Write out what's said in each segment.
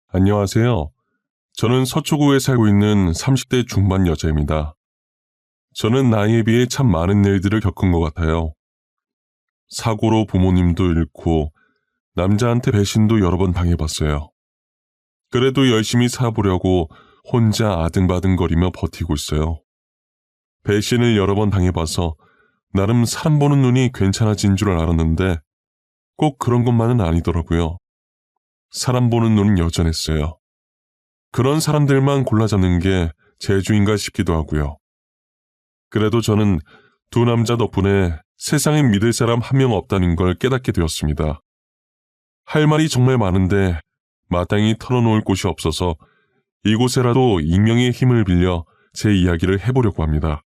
안녕하세요. 저는 서초구에 살고 있는 30대 중반 여자입니다. 저는 나이에 비해 참 많은 일들을 겪은 것 같아요. 사고로 부모님도 잃고 남자한테 배신도 여러 번 당해봤어요. 그래도 열심히 살아보려고 혼자 아등바등거리며 버티고 있어요. 배신을 여러 번 당해봐서 나름 사람 보는 눈이 괜찮아진 줄 알았는데 꼭 그런 것만은 아니더라고요. 사람 보는 눈은 여전했어요. 그런 사람들만 골라잡는 게 재주인가 싶기도 하고요. 그래도 저는 두 남자 덕분에 세상에 믿을 사람 한 명 없다는 걸 깨닫게 되었습니다. 할 말이 정말 많은데 마땅히 털어놓을 곳이 없어서 이곳에라도 익명의 힘을 빌려 제 이야기를 해보려고 합니다.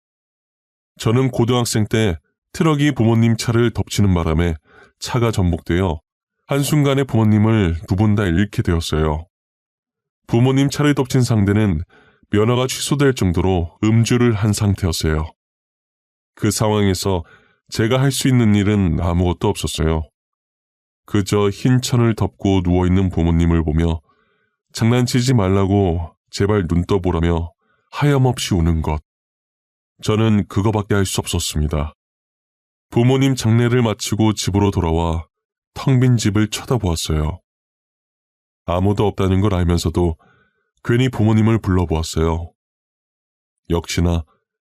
저는 고등학생 때 트럭이 부모님 차를 덮치는 바람에 차가 전복되어 한순간에 부모님을 두 분 다 잃게 되었어요. 부모님 차를 덮친 상대는 면허가 취소될 정도로 음주를 한 상태였어요. 그 상황에서 제가 할 수 있는 일은 아무것도 없었어요. 그저 흰 천을 덮고 누워있는 부모님을 보며 장난치지 말라고 제발 눈 떠보라며 하염없이 우는 것. 저는 그거밖에 할 수 없었습니다. 부모님 장례를 마치고 집으로 돌아와 텅 빈 집을 쳐다보았어요. 아무도 없다는 걸 알면서도 괜히 부모님을 불러보았어요. 역시나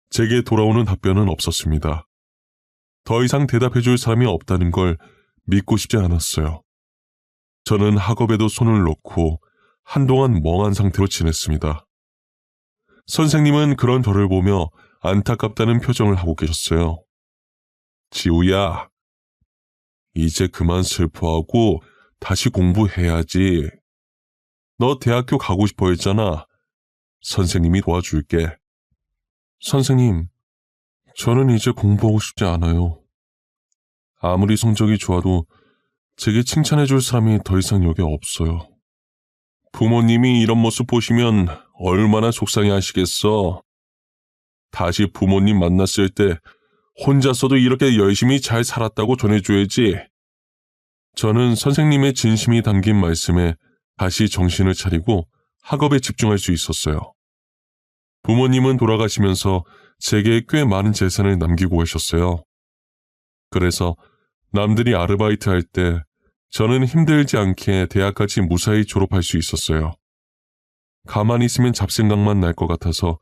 제게 돌아오는 답변은 없었습니다. 더 이상 대답해줄 사람이 없다는 걸 믿고 싶지 않았어요. 저는 학업에도 손을 놓고 한동안 멍한 상태로 지냈습니다. 선생님은 그런 저를 보며 안타깝다는 표정을 하고 계셨어요. 지우야, 이제 그만 슬퍼하고 다시 공부해야지. 너 대학교 가고 싶어 했잖아. 선생님이 도와줄게. 선생님, 저는 이제 공부하고 싶지 않아요. 아무리 성적이 좋아도 제게 칭찬해줄 사람이 더 이상 여기 없어요. 부모님이 이런 모습 보시면 얼마나 속상해 하시겠어. 다시 부모님 만났을 때 혼자서도 이렇게 열심히 잘 살았다고 전해줘야지. 저는 선생님의 진심이 담긴 말씀에 다시 정신을 차리고 학업에 집중할 수 있었어요. 부모님은 돌아가시면서 제게 꽤 많은 재산을 남기고 계셨어요. 그래서 남들이 아르바이트 할 때 저는 힘들지 않게 대학까지 무사히 졸업할 수 있었어요. 가만히 있으면 잡생각만 날 것 같아서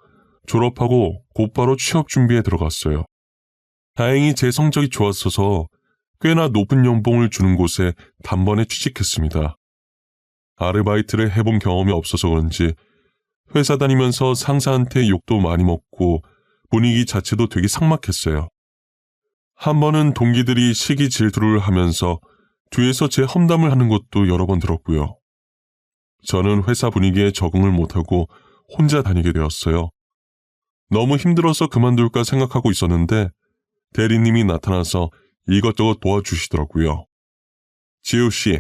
졸업하고 곧바로 취업 준비에 들어갔어요. 다행히 제 성적이 좋았어서 꽤나 높은 연봉을 주는 곳에 단번에 취직했습니다. 아르바이트를 해본 경험이 없어서 그런지 회사 다니면서 상사한테 욕도 많이 먹고 분위기 자체도 되게 삭막했어요. 한 번은 동기들이 시기 질투를 하면서 뒤에서 제 험담을 하는 것도 여러 번 들었고요. 저는 회사 분위기에 적응을 못하고 혼자 다니게 되었어요. 너무 힘들어서 그만둘까 생각하고 있었는데 대리님이 나타나서 이것저것 도와주시더라고요. 지우씨,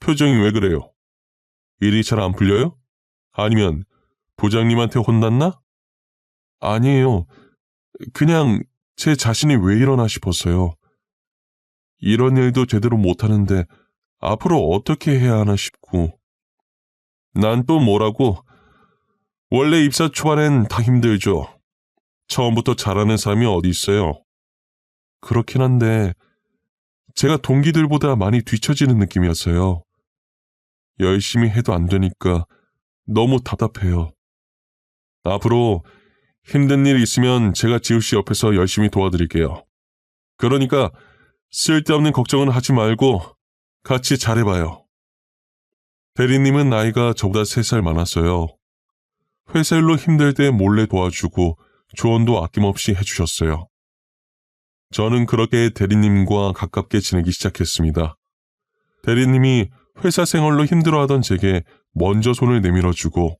표정이 왜 그래요? 일이 잘 안 풀려요? 아니면 부장님한테 혼났나? 아니에요. 그냥 제 자신이 왜 이러나 싶었어요. 이런 일도 제대로 못하는데 앞으로 어떻게 해야 하나 싶고. 난 또 뭐라고? 원래 입사 초반엔 다 힘들죠. 처음부터 잘하는 사람이 어디 있어요. 그렇긴 한데 제가 동기들보다 많이 뒤처지는 느낌이었어요. 열심히 해도 안 되니까 너무 답답해요. 앞으로 힘든 일 있으면 제가 지우씨 옆에서 열심히 도와드릴게요. 그러니까 쓸데없는 걱정은 하지 말고 같이 잘해봐요. 대리님은 나이가 저보다 3살 많았어요. 회사 일로 힘들 때 몰래 도와주고 조언도 아낌없이 해주셨어요. 저는 그렇게 대리님과 가깝게 지내기 시작했습니다. 대리님이 회사 생활로 힘들어하던 제게 먼저 손을 내밀어주고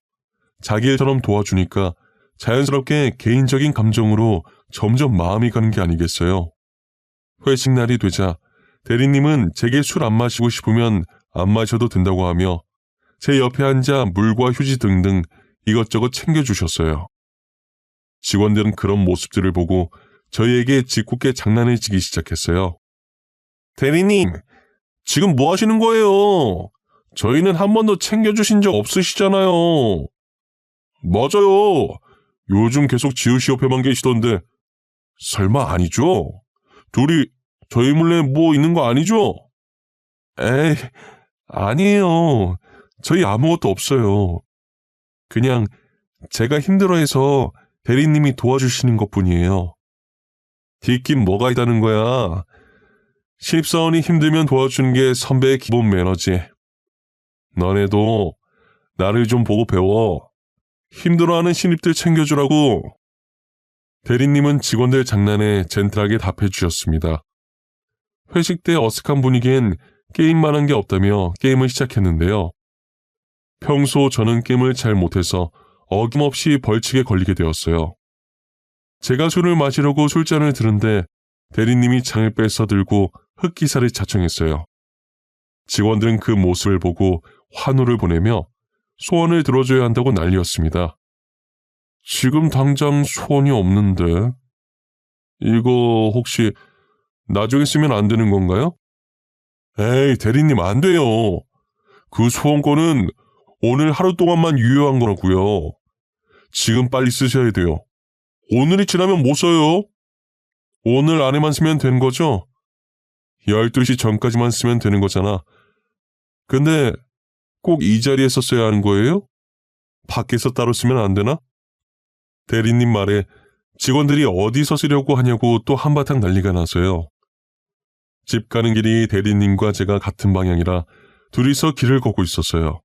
자기 일처럼 도와주니까 자연스럽게 개인적인 감정으로 점점 마음이 가는 게 아니겠어요. 회식 날이 되자 대리님은 제게 술 안 마시고 싶으면 안 마셔도 된다고 하며 제 옆에 앉아 물과 휴지 등등 이것저것 챙겨주셨어요. 직원들은 그런 모습들을 보고 저희에게 짓궂게 장난을 치기 시작했어요. 대리님, 지금 뭐 하시는 거예요? 저희는 한 번도 챙겨주신 적 없으시잖아요. 맞아요. 요즘 계속 지우씨 옆에만 계시던데 설마 아니죠? 둘이 저희 몰래 뭐 있는 거 아니죠? 에이, 아니에요. 저희 아무것도 없어요. 그냥 제가 힘들어해서 대리님이 도와주시는 것뿐이에요. 뒷긴 뭐가 있다는 거야. 신입사원이 힘들면 도와주는 게 선배의 기본 매너지. 너네도 나를 좀 보고 배워. 힘들어하는 신입들 챙겨주라고. 대리님은 직원들 장난에 젠틀하게 답해 주셨습니다. 회식 때 어색한 분위기엔 게임만 한 게 없다며 게임을 시작했는데요. 평소 저는 게임을 잘 못해서 어김없이 벌칙에 걸리게 되었어요. 제가 술을 마시려고 술잔을 드는데 대리님이 창을 빼서 들고 흑기사를 자청했어요. 직원들은 그 모습을 보고 환호를 보내며 소원을 들어줘야 한다고 난리였습니다. 지금 당장 소원이 없는데 이거 혹시 나중에 쓰면 안 되는 건가요? 에이, 대리님 안 돼요. 그 소원권은 오늘 하루 동안만 유효한 거라고요. 지금 빨리 쓰셔야 돼요. 오늘이 지나면 못 써요. 오늘 안에만 쓰면 되는 거죠? 12시 전까지만 쓰면 되는 거잖아. 근데 꼭 이 자리에서 써야 하는 거예요? 밖에서 따로 쓰면 안 되나? 대리님 말에 직원들이 어디서 쓰려고 하냐고 또 한바탕 난리가 나서요. 집 가는 길이 대리님과 제가 같은 방향이라 둘이서 길을 걷고 있었어요.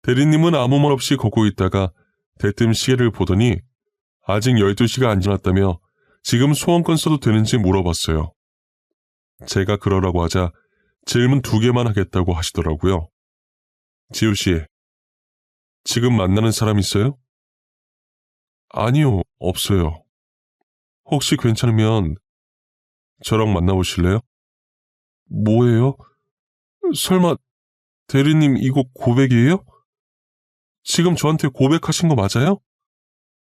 대리님은 아무 말 없이 걷고 있다가 대뜸 시계를 보더니 아직 12시가 안 지났다며 지금 소원권 써도 되는지 물어봤어요. 제가 그러라고 하자 질문 2개만 하겠다고 하시더라고요. 지우씨, 지금 만나는 사람 있어요? 아니요, 없어요. 혹시 괜찮으면 저랑 만나보실래요? 뭐예요? 설마 대리님 이거 고백이에요? 지금 저한테 고백하신 거 맞아요?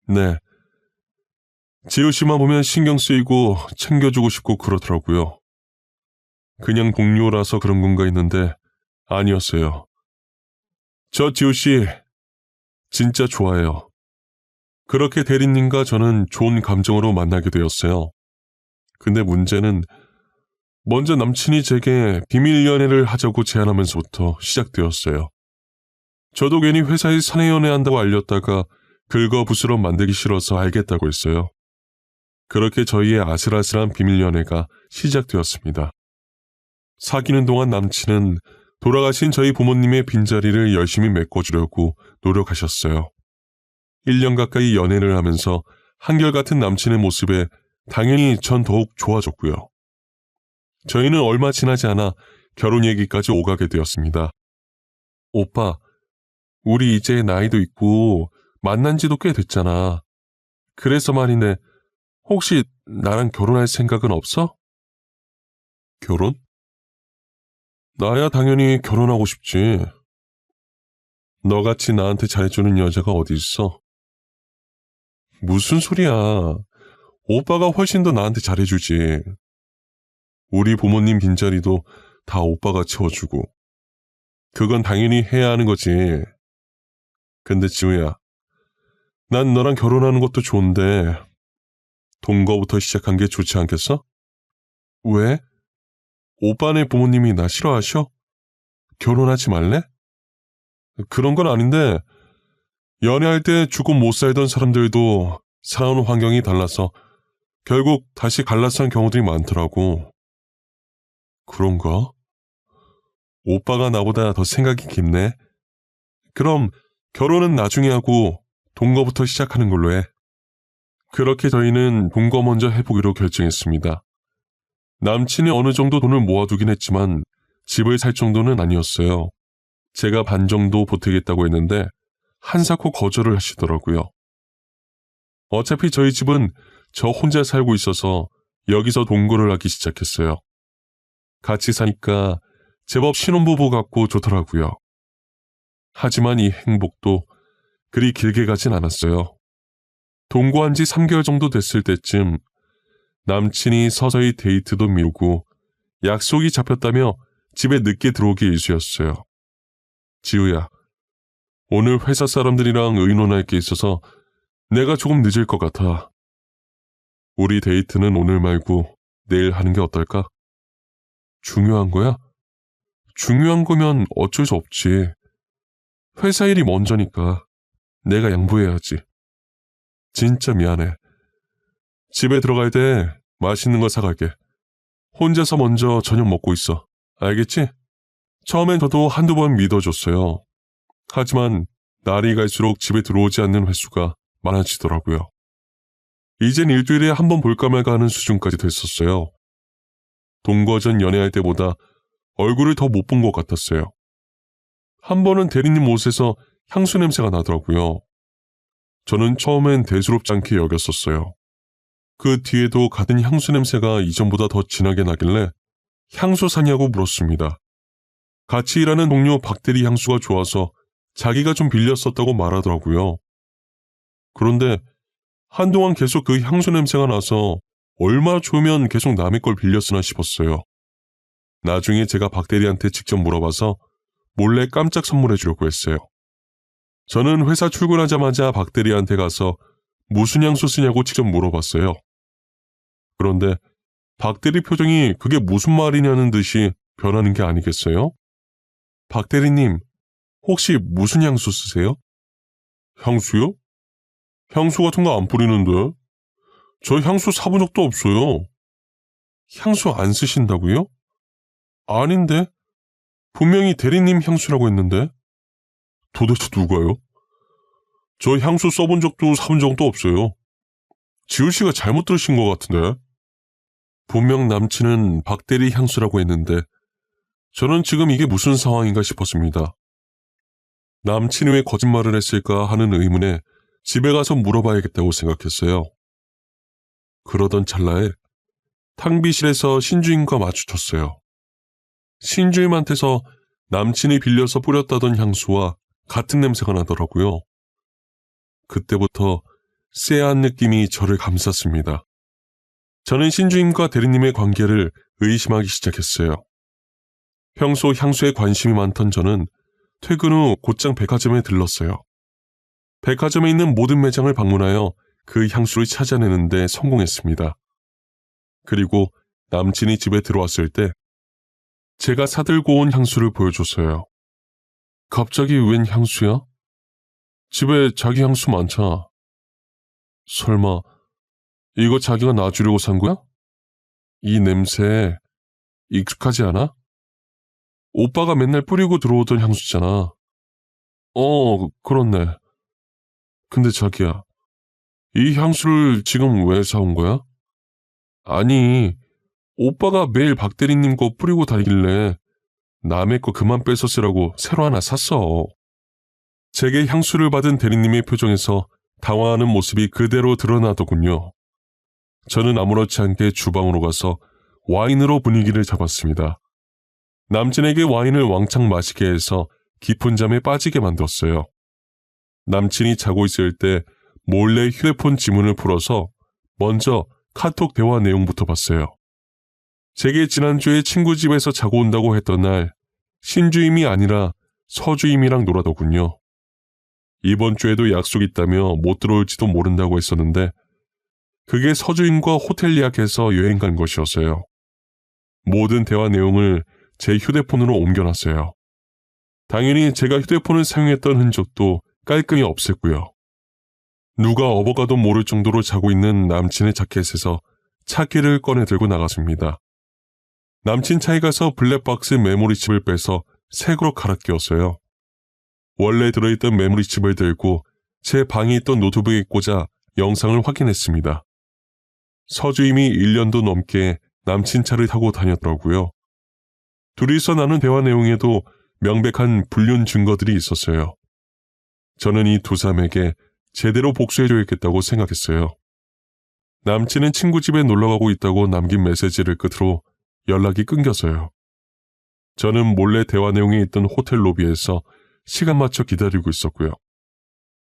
네. 지우씨만 보면 신경 쓰이고 챙겨주고 싶고 그러더라고요. 그냥 동료라서 그런 건가 했는데 아니었어요. 저 지우씨 진짜 좋아해요. 그렇게 대리님과 저는 좋은 감정으로 만나게 되었어요. 근데 문제는 먼저 남친이 제게 비밀 연애를 하자고 제안하면서부터 시작되었어요. 저도 괜히 회사에 사내 연애한다고 알렸다가 긁어부스러 만들기 싫어서 알겠다고 했어요. 그렇게 저희의 아슬아슬한 비밀 연애가 시작되었습니다. 사귀는 동안 남친은 돌아가신 저희 부모님의 빈자리를 열심히 메꿔주려고 노력하셨어요. 1년 가까이 연애를 하면서 한결같은 남친의 모습에 당연히 전 더욱 좋아졌고요. 저희는 얼마 지나지 않아 결혼 얘기까지 오가게 되었습니다. 오빠, 우리 이제 나이도 있고 만난 지도 꽤 됐잖아. 그래서 말인데 혹시 나랑 결혼할 생각은 없어? 결혼? 나야 당연히 결혼하고 싶지. 너같이 나한테 잘해주는 여자가 어디 있어? 무슨 소리야. 오빠가 훨씬 더 나한테 잘해주지. 우리 부모님 빈자리도 다 오빠가 채워주고. 그건 당연히 해야 하는 거지. 근데 지우야, 난 너랑 결혼하는 것도 좋은데 동거부터 시작한 게 좋지 않겠어? 왜? 오빠네 부모님이 나 싫어하셔? 결혼하지 말래? 그런 건 아닌데 연애할 때 죽고 못 살던 사람들도 살아오는 환경이 달라서 결국 다시 갈라산 경우들이 많더라고. 그런가? 오빠가 나보다 더 생각이 깊네. 그럼 결혼은 나중에 하고 동거부터 시작하는 걸로 해. 그렇게 저희는 동거 먼저 해보기로 결정했습니다. 남친이 어느 정도 돈을 모아두긴 했지만 집을 살 정도는 아니었어요. 제가 반 정도 보태겠다고 했는데 한사코 거절을 하시더라고요. 어차피 저희 집은 저 혼자 살고 있어서 여기서 동거를 하기 시작했어요. 같이 사니까 제법 신혼부부 같고 좋더라고요. 하지만 이 행복도 그리 길게 가진 않았어요. 동거한 지 3개월 정도 됐을 때쯤 남친이 서서히 데이트도 미루고 약속이 잡혔다며 집에 늦게 들어오기 일쑤였어요. 지우야, 오늘 회사 사람들이랑 의논할 게 있어서 내가 조금 늦을 것 같아. 우리 데이트는 오늘 말고 내일 하는 게 어떨까? 중요한 거야? 중요한 거면 어쩔 수 없지. 회사 일이 먼저니까 내가 양보해야지. 진짜 미안해. 집에 들어갈 때 맛있는 거 사갈게. 혼자서 먼저 저녁 먹고 있어. 알겠지? 처음엔 저도 한두 번 믿어줬어요. 하지만 날이 갈수록 집에 들어오지 않는 횟수가 많아지더라고요. 이젠 일주일에 한 번 볼까 말까 하는 수준까지 됐었어요. 동거전 연애할 때보다 얼굴을 더 못 본 것 같았어요. 한 번은 대리님 옷에서 향수 냄새가 나더라고요. 저는 처음엔 대수롭지 않게 여겼었어요. 그 뒤에도 같은 향수 냄새가 이전보다 더 진하게 나길래 향수 사냐고 물었습니다. 같이 일하는 동료 박대리 향수가 좋아서 자기가 좀 빌렸었다고 말하더라고요. 그런데 한동안 계속 그 향수 냄새가 나서 얼마나 좋으면 계속 남의 걸 빌렸으나 싶었어요. 나중에 제가 박대리한테 직접 물어봐서 몰래 깜짝 선물해 주려고 했어요. 저는 회사 출근하자마자 박대리한테 가서 무슨 향수 쓰냐고 직접 물어봤어요. 그런데 박대리 표정이 그게 무슨 말이냐는 듯이 변하는 게 아니겠어요? 박대리님, 혹시 무슨 향수 쓰세요? 향수요? 향수 같은 거 안 뿌리는데. 저 향수 사본 적도 없어요. 향수 안 쓰신다고요? 아닌데. 분명히 대리님 향수라고 했는데. 도대체 누가요? 저 향수 써본 적도 사본 적도 없어요. 지우 씨가 잘못 들으신 것 같은데. 분명 남친은 박대리 향수라고 했는데 저는 지금 이게 무슨 상황인가 싶었습니다. 남친이 왜 거짓말을 했을까 하는 의문에 집에 가서 물어봐야겠다고 생각했어요. 그러던 찰나에 탕비실에서 신주임과 마주쳤어요. 신주임한테서 남친이 빌려서 뿌렸다던 향수와 같은 냄새가 나더라고요. 그때부터 쎄한 느낌이 저를 감쌌습니다. 저는 신주임과 대리님의 관계를 의심하기 시작했어요. 평소 향수에 관심이 많던 저는 퇴근 후 곧장 백화점에 들렀어요. 백화점에 있는 모든 매장을 방문하여 그 향수를 찾아내는 데 성공했습니다. 그리고 남친이 집에 들어왔을 때 제가 사들고 온 향수를 보여줬어요. 갑자기 웬 향수야? 집에 자기 향수 많잖아. 설마 이거 자기가 놔주려고 산 거야? 이 냄새 익숙하지 않아? 오빠가 맨날 뿌리고 들어오던 향수잖아. 그렇네. 근데 자기야, 이 향수를 지금 왜 사온 거야? 아니, 오빠가 매일 박대리님 거 뿌리고 다니길래 남의 거 그만 뺏어 쓰라고 새로 하나 샀어. 제게 향수를 받은 대리님의 표정에서 당황하는 모습이 그대로 드러나더군요. 저는 아무렇지 않게 주방으로 가서 와인으로 분위기를 잡았습니다. 남친에게 와인을 왕창 마시게 해서 깊은 잠에 빠지게 만들었어요. 남친이 자고 있을 때 몰래 휴대폰 지문을 풀어서 먼저 카톡 대화 내용부터 봤어요. 제게 지난주에 친구 집에서 자고 온다고 했던 날 신주임이 아니라 서주임이랑 놀아더군요. 이번 주에도 약속 있다며 못 들어올지도 모른다고 했었는데 그게 서주임과 호텔 예약해서 여행 간 것이었어요. 모든 대화 내용을 제 휴대폰으로 옮겨놨어요. 당연히 제가 휴대폰을 사용했던 흔적도 깔끔히 없앴고요. 누가 업어가도 모를 정도로 자고 있는 남친의 자켓에서 차키를 꺼내 들고 나갔습니다. 남친 차에 가서 블랙박스 메모리칩을 빼서 색으로 갈아 끼웠어요. 원래 들어있던 메모리칩을 들고 제 방에 있던 노트북에 꽂아 영상을 확인했습니다. 서주임이 1년도 넘게 남친 차를 타고 다녔더라고요. 둘이서 나눈 대화 내용에도 명백한 불륜 증거들이 있었어요. 저는 이 두 사람에게 제대로 복수해줘야겠다고 생각했어요. 남친은 친구 집에 놀러가고 있다고 남긴 메시지를 끝으로 연락이 끊겨서요. 저는 몰래 대화 내용에 있던 호텔 로비에서 시간 맞춰 기다리고 있었고요.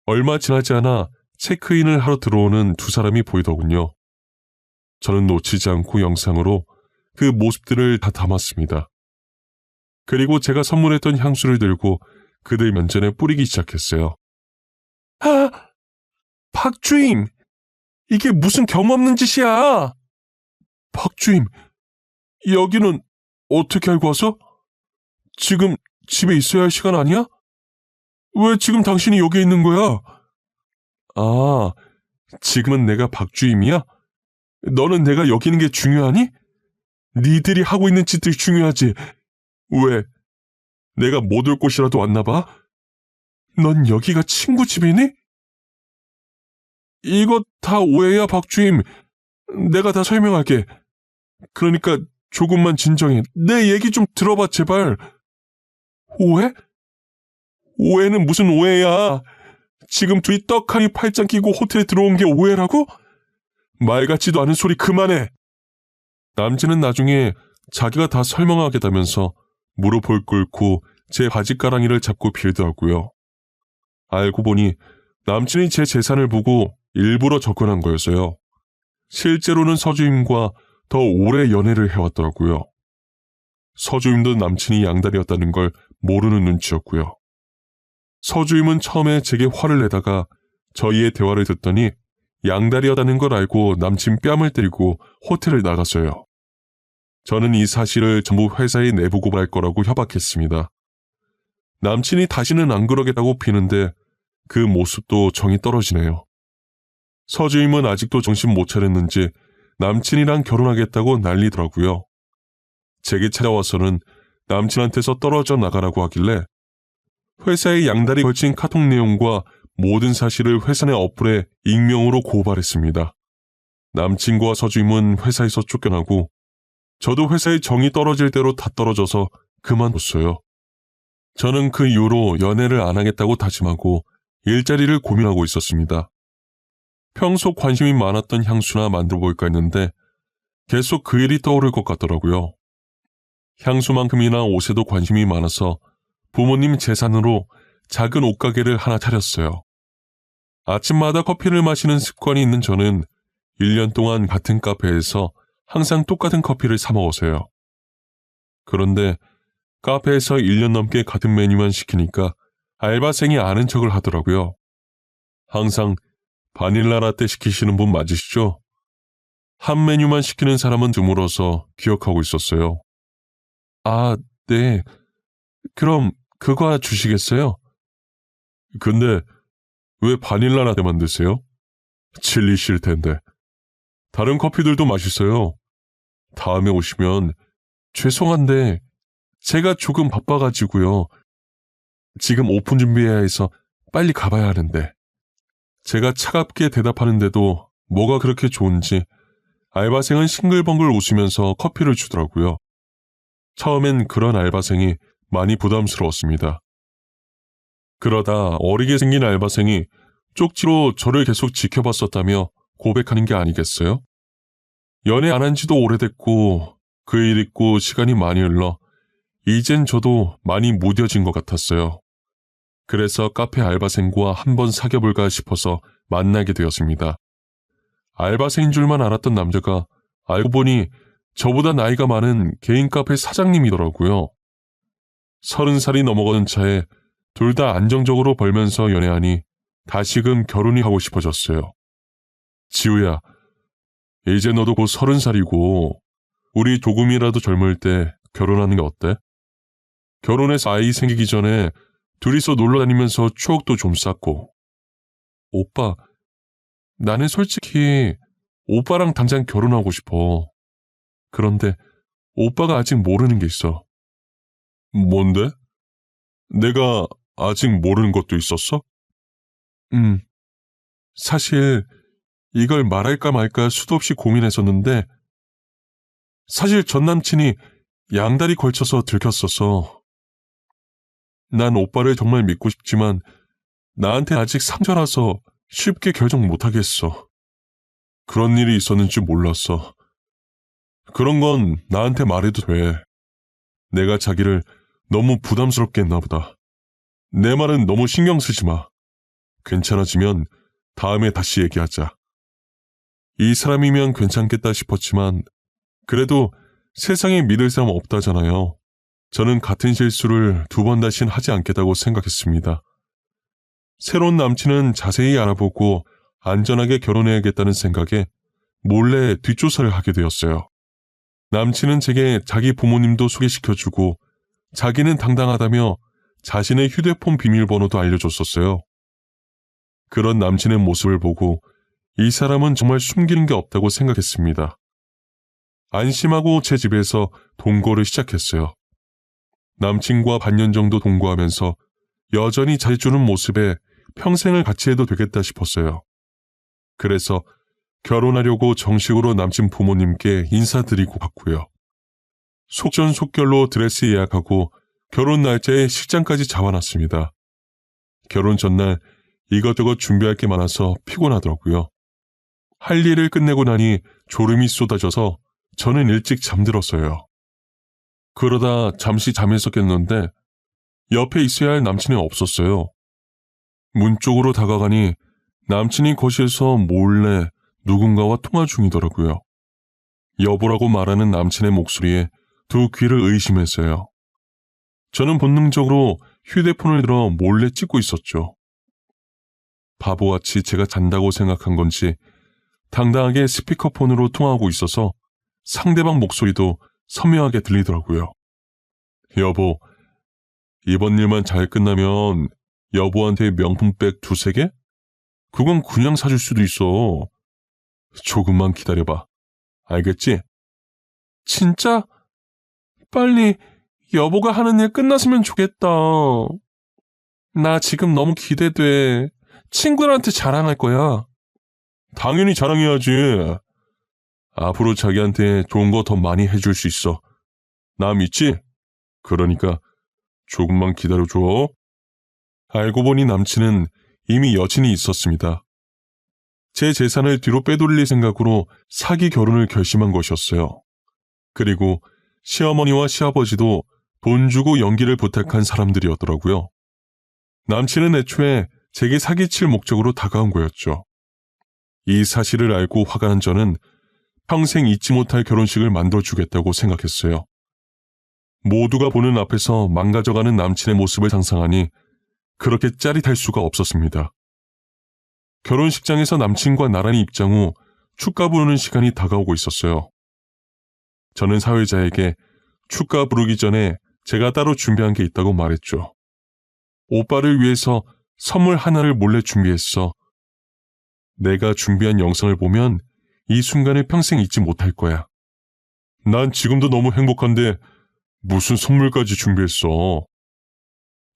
얼마 지나지 않아 체크인을 하러 들어오는 두 사람이 보이더군요. 저는 놓치지 않고 영상으로 그 모습들을 다 담았습니다. 그리고 제가 선물했던 향수를 들고 그들 면전에 뿌리기 시작했어요. 아, 박주임! 이게 무슨 경우 없는 짓이야! 박주임, 여기는 어떻게 알고 와서? 지금 집에 있어야 할 시간 아니야? 왜 지금 당신이 여기 있는 거야? 아, 지금은 내가 박주임이야? 너는 내가 여기 있는 게 중요하니? 니들이 하고 있는 짓들이 중요하지. 왜? 내가 못 올 곳이라도 왔나 봐? 넌 여기가 친구 집이니? 이거 다 오해야, 박주임. 내가 다 설명할게. 그러니까 조금만 진정해. 내 얘기 좀 들어봐, 제발. 오해? 오해는 무슨 오해야? 지금 둘이 떡하니 팔짱 끼고 호텔에 들어온 게 오해라고? 말 같지도 않은 소리 그만해. 남친은 나중에 자기가 다 설명하겠다면서 무릎을 꿇고 제 바지가랑이를 잡고 빌더라고요. 알고 보니 남친이 제 재산을 보고 일부러 접근한 거였어요. 실제로는 서주임과 더 오래 연애를 해왔더라고요. 서주임도 남친이 양다리였다는 걸 모르는 눈치였고요. 서주임은 처음에 제게 화를 내다가 저희의 대화를 듣더니 양다리였다는 걸 알고 남친 뺨을 때리고 호텔을 나갔어요. 저는 이 사실을 전부 회사에 내부 고발할 거라고 협박했습니다. 남친이 다시는 안 그러겠다고 비는데 그 모습도 정이 떨어지네요. 서주임은 아직도 정신 못 차렸는지 남친이랑 결혼하겠다고 난리더라고요. 제게 찾아와서는 남친한테서 떨어져 나가라고 하길래 회사에 양다리 걸친 카톡 내용과 모든 사실을 회사 내 어플에 익명으로 고발했습니다. 남친과 서주임은 회사에서 쫓겨나고 저도 회사의 정이 떨어질 대로 다 떨어져서 그만뒀어요. 저는 그 이후로 연애를 안 하겠다고 다짐하고 일자리를 고민하고 있었습니다. 평소 관심이 많았던 향수나 만들어 볼까 했는데 계속 그 일이 떠오를 것 같더라고요. 향수만큼이나 옷에도 관심이 많아서 부모님 재산으로 작은 옷가게를 하나 차렸어요. 아침마다 커피를 마시는 습관이 있는 저는 1년 동안 같은 카페에서 항상 똑같은 커피를 사 먹어서요. 그런데 카페에서 1년 넘게 같은 메뉴만 시키니까 알바생이 아는 척을 하더라고요. 항상 바닐라 라떼 시키시는 분 맞으시죠? 한 메뉴만 시키는 사람은 드물어서 기억하고 있었어요. 아, 네. 그럼 그거 하나 주시겠어요? 근데 왜 바닐라 라떼만 드세요? 질리실 텐데. 다른 커피들도 맛있어요. 다음에 오시면 죄송한데 제가 조금 바빠가지고요. 지금 오픈 준비해야 해서 빨리 가봐야 하는데. 제가 차갑게 대답하는데도 뭐가 그렇게 좋은지 알바생은 싱글벙글 웃으면서 커피를 주더라고요. 처음엔 그런 알바생이 많이 부담스러웠습니다. 그러다 어리게 생긴 알바생이 쪽지로 저를 계속 지켜봤었다며 고백하는 게 아니겠어요? 연애 안 한 지도 오래됐고 그 일 있고 시간이 많이 흘러 이젠 저도 많이 무뎌진 것 같았어요. 그래서 카페 알바생과 한번 사귀어볼까 싶어서 만나게 되었습니다. 알바생인 줄만 알았던 남자가 알고 보니 저보다 나이가 많은 개인 카페 사장님이더라고요. 30살이 넘어가는 차에 둘 다 안정적으로 벌면서 연애하니 다시금 결혼이 하고 싶어졌어요. 지우야, 이제 너도 곧 30살이고 우리 조금이라도 젊을 때 결혼하는 게 어때? 결혼해서 아이 생기기 전에 둘이서 놀러 다니면서 추억도 좀 쌓고. 오빠, 나는 솔직히 오빠랑 당장 결혼하고 싶어. 그런데 오빠가 아직 모르는 게 있어. 뭔데? 내가 아직 모르는 것도 있었어? 사실 이걸 말할까 말까 수도 없이 고민했었는데 사실 전 남친이 양다리 걸쳐서 들켰었어. 난 오빠를 정말 믿고 싶지만 나한테 아직 상처라서 쉽게 결정 못하겠어. 그런 일이 있었는 줄 몰랐어. 그런 건 나한테 말해도 돼. 내가 자기를 너무 부담스럽게 했나 보다. 내 말은 너무 신경 쓰지 마. 괜찮아지면 다음에 다시 얘기하자. 이 사람이면 괜찮겠다 싶었지만 그래도 세상에 믿을 사람 없다잖아요. 저는 같은 실수를 2번 다신 하지 않겠다고 생각했습니다. 새로운 남친은 자세히 알아보고 안전하게 결혼해야겠다는 생각에 몰래 뒷조사를 하게 되었어요. 남친은 제게 자기 부모님도 소개시켜주고 자기는 당당하다며 자신의 휴대폰 비밀번호도 알려줬었어요. 그런 남친의 모습을 보고 이 사람은 정말 숨기는 게 없다고 생각했습니다. 안심하고 제 집에서 동거를 시작했어요. 남친과 반년 정도 동거하면서 여전히 잘해주는 모습에 평생을 같이 해도 되겠다 싶었어요. 그래서 결혼하려고 정식으로 남친 부모님께 인사드리고 갔고요. 속전속결로 드레스 예약하고 결혼 날짜에 식장까지 잡아놨습니다. 결혼 전날 이것저것 준비할 게 많아서 피곤하더라고요. 할 일을 끝내고 나니 졸음이 쏟아져서 저는 일찍 잠들었어요. 그러다 잠시 잠에서 깼는데 옆에 있어야 할 남친이 없었어요. 문 쪽으로 다가가니 남친이 거실에서 몰래 누군가와 통화 중이더라고요. 여보라고 말하는 남친의 목소리에 두 귀를 의심했어요. 저는 본능적으로 휴대폰을 들어 몰래 찍고 있었죠. 바보같이 제가 잔다고 생각한 건지 당당하게 스피커폰으로 통화하고 있어서 상대방 목소리도 선명하게 들리더라고요. 여보, 이번 일만 잘 끝나면 여보한테 명품백 2-3개? 그건 그냥 사줄 수도 있어. 조금만 기다려봐. 알겠지? 진짜? 빨리 여보가 하는 일 끝났으면 좋겠다. 나 지금 너무 기대돼. 친구들한테 자랑할 거야. 당연히 자랑해야지. 앞으로 자기한테 좋은 거 더 많이 해줄 수 있어. 나 믿지? 그러니까 조금만 기다려줘. 알고 보니 남친은 이미 여친이 있었습니다. 제 재산을 뒤로 빼돌릴 생각으로 사기 결혼을 결심한 것이었어요. 그리고 시어머니와 시아버지도 돈 주고 연기를 부탁한 사람들이었더라고요. 남친은 애초에 제게 사기칠 목적으로 다가온 거였죠. 이 사실을 알고 화가 난 저는 평생 잊지 못할 결혼식을 만들어주겠다고 생각했어요. 모두가 보는 앞에서 망가져가는 남친의 모습을 상상하니 그렇게 짜릿할 수가 없었습니다. 결혼식장에서 남친과 나란히 입장 후 축가 부르는 시간이 다가오고 있었어요. 저는 사회자에게 축가 부르기 전에 제가 따로 준비한 게 있다고 말했죠. 오빠를 위해서 선물 하나를 몰래 준비했어. 내가 준비한 영상을 보면 이 순간을 평생 잊지 못할 거야. 난 지금도 너무 행복한데 무슨 선물까지 준비했어.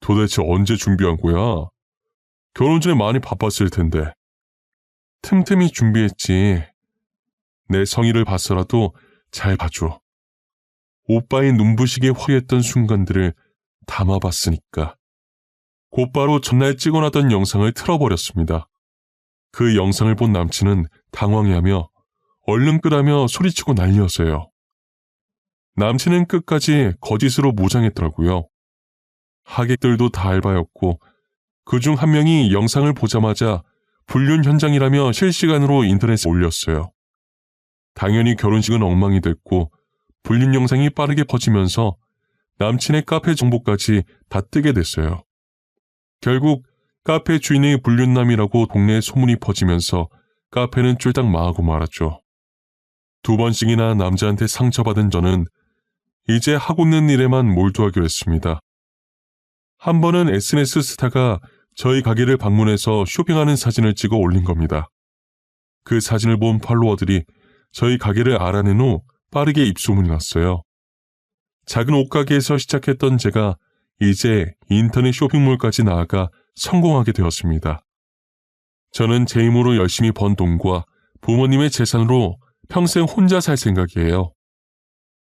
도대체 언제 준비한 거야? 결혼 전에 많이 바빴을 텐데. 틈틈이 준비했지. 내 성의를 봐서라도 잘 봐줘. 오빠의 눈부시게 화려했던 순간들을 담아봤으니까. 곧바로 전날 찍어놨던 영상을 틀어버렸습니다. 그 영상을 본 남친은 당황해하며 얼른 끄라며 소리치고 난리였어요. 남친은 끝까지 거짓으로 무장했더라고요. 하객들도 다 알바였고 그중 한 명이 영상을 보자마자 불륜 현장이라며 실시간으로 인터넷에 올렸어요. 당연히 결혼식은 엉망이 됐고 불륜 영상이 빠르게 퍼지면서 남친의 카페 정보까지 다 뜨게 됐어요. 결국 카페 주인의 불륜남이라고 동네에 소문이 퍼지면서 카페는 쫄딱 망하고 말았죠. 2번씩이나 남자한테 상처받은 저는 이제 하고 있는 일에만 몰두하기로 했습니다. 한 번은 SNS 스타가 저희 가게를 방문해서 쇼핑하는 사진을 찍어 올린 겁니다. 그 사진을 본 팔로워들이 저희 가게를 알아낸 후 빠르게 입소문이 났어요. 작은 옷가게에서 시작했던 제가 이제 인터넷 쇼핑몰까지 나아가 성공하게 되었습니다. 저는 제 힘으로 열심히 번 돈과 부모님의 재산으로 평생 혼자 살 생각이에요.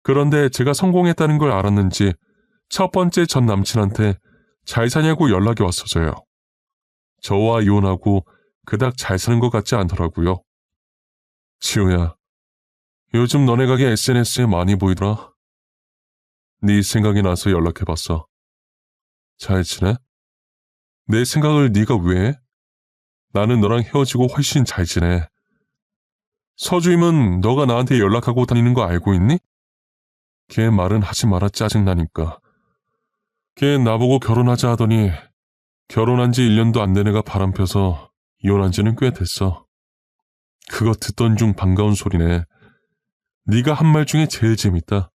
그런데 제가 성공했다는 걸 알았는지 첫 번째 전 남친한테 잘 사냐고 연락이 왔어서요. 저와 이혼하고 그닥 잘 사는 것 같지 않더라고요. 지호야, 요즘 너네 가게 SNS에 많이 보이더라. 네 생각이 나서 연락해봤어. 잘 지내? 내 생각을 네가 왜 해? 나는 너랑 헤어지고 훨씬 잘 지내. 서주임은 너가 나한테 연락하고 다니는 거 알고 있니? 걔 말은 하지 마라 짜증나니까. 걔 나보고 결혼하자 하더니 결혼한 지 1년도 안 된 애가 바람펴서 이혼한 지는 꽤 됐어. 그거 듣던 중 반가운 소리네. 네가 한 말 중에 제일 재밌다.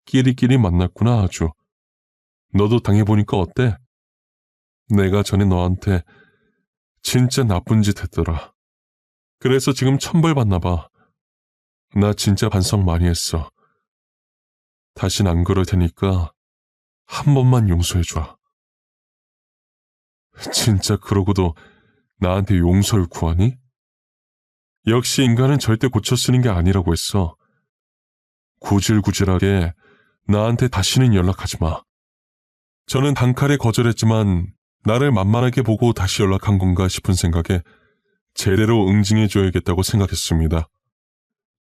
끼리끼리 만났구나 아주. 너도 당해보니까 어때? 내가 전에 너한테 진짜 나쁜 짓 했더라. 그래서 지금 천벌 받나 봐. 나 진짜 반성 많이 했어. 다신 안 그럴 테니까 한 번만 용서해줘. 진짜 그러고도 나한테 용서를 구하니? 역시 인간은 절대 고쳐 쓰는 게 아니라고 했어. 구질구질하게 나한테 다시는 연락하지 마. 저는 단칼에 거절했지만 나를 만만하게 보고 다시 연락한 건가 싶은 생각에 제대로 응징해줘야겠다고 생각했습니다.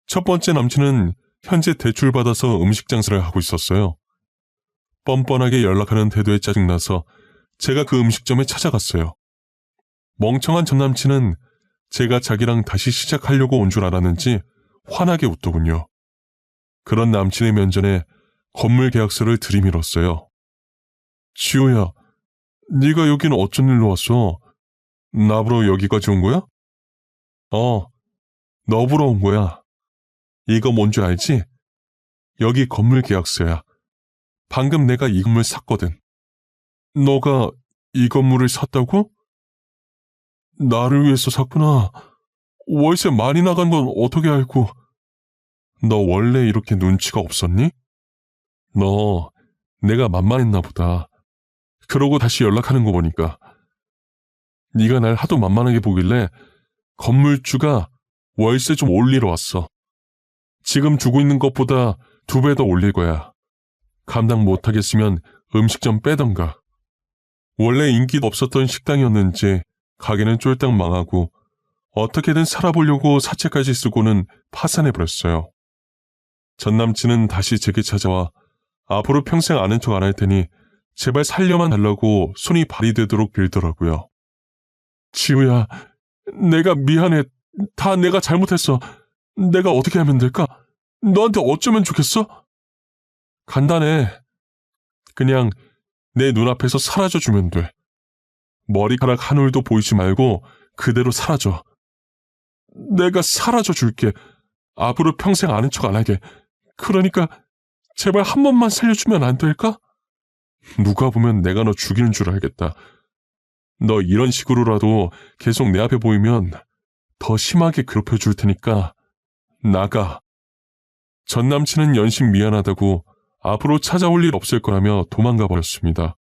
첫 번째 남친은 현재 대출받아서 음식 장사를 하고 있었어요. 뻔뻔하게 연락하는 태도에 짜증나서 제가 그 음식점에 찾아갔어요. 멍청한 전 남친은 제가 자기랑 다시 시작하려고 온 줄 알았는지 환하게 웃더군요. 그런 남친의 면전에 건물 계약서를 들이밀었어요. 지호야, 네가 여긴 어쩐 일로 왔어? 나 보러 여기까지 온 거야? 너 보러 온 거야. 이거 뭔지 알지? 여기 건물 계약서야. 방금 내가 이 건물 샀거든. 너가 이 건물을 샀다고? 나를 위해서 샀구나. 월세 많이 나간 건 어떻게 알고? 너 원래 이렇게 눈치가 없었니? 너 내가 만만했나 보다. 그러고 다시 연락하는 거 보니까. 네가 날 하도 만만하게 보길래 건물주가 월세 좀 올리러 왔어. 지금 주고 있는 것보다 2배 더 올릴 거야. 감당 못하겠으면 음식점 빼던가. 원래 인기도 없었던 식당이었는지 가게는 쫄딱 망하고 어떻게든 살아보려고 사채까지 쓰고는 파산해버렸어요. 전 남친은 다시 제게 찾아와 앞으로 평생 아는 척 안 할 테니 제발 살려만 달라고 손이 발이 되도록 빌더라고요. 지우야, 내가 미안해. 다 내가 잘못했어. 내가 어떻게 하면 될까? 너한테 어쩌면 좋겠어? 간단해. 그냥 내 눈앞에서 사라져주면 돼. 머리카락 한 올도 보이지 말고 그대로 사라져. 내가 사라져줄게. 앞으로 평생 아는 척 안 하게. 그러니까 제발 한 번만 살려주면 안 될까? 누가 보면 내가 너 죽이는 줄 알겠다. 너 이런 식으로라도 계속 내 앞에 보이면 더 심하게 괴롭혀줄 테니까 나가. 전 남친은 연신 미안하다고 앞으로 찾아올 일 없을 거라며 도망가 버렸습니다.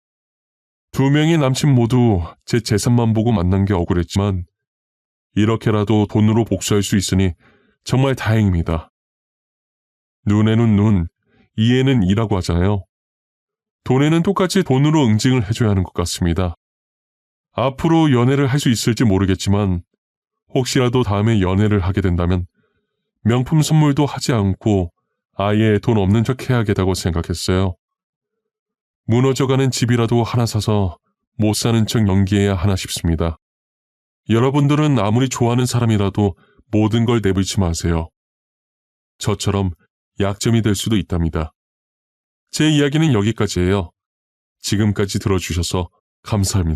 2명의 남친 모두 제 재산만 보고 만난 게 억울했지만 이렇게라도 돈으로 복수할 수 있으니 정말 다행입니다. 눈에는 눈, 이에는 이라고 하잖아요. 돈에는 똑같이 돈으로 응징을 해줘야 하는 것 같습니다. 앞으로 연애를 할 수 있을지 모르겠지만 혹시라도 다음에 연애를 하게 된다면 명품 선물도 하지 않고 아예 돈 없는 척 해야겠다고 생각했어요. 무너져가는 집이라도 하나 사서 못 사는 척 연기해야 하나 싶습니다. 여러분들은 아무리 좋아하는 사람이라도 모든 걸 내비치지 마세요. 저처럼 약점이 될 수도 있답니다. 제 이야기는 여기까지예요. 지금까지 들어주셔서 감사합니다.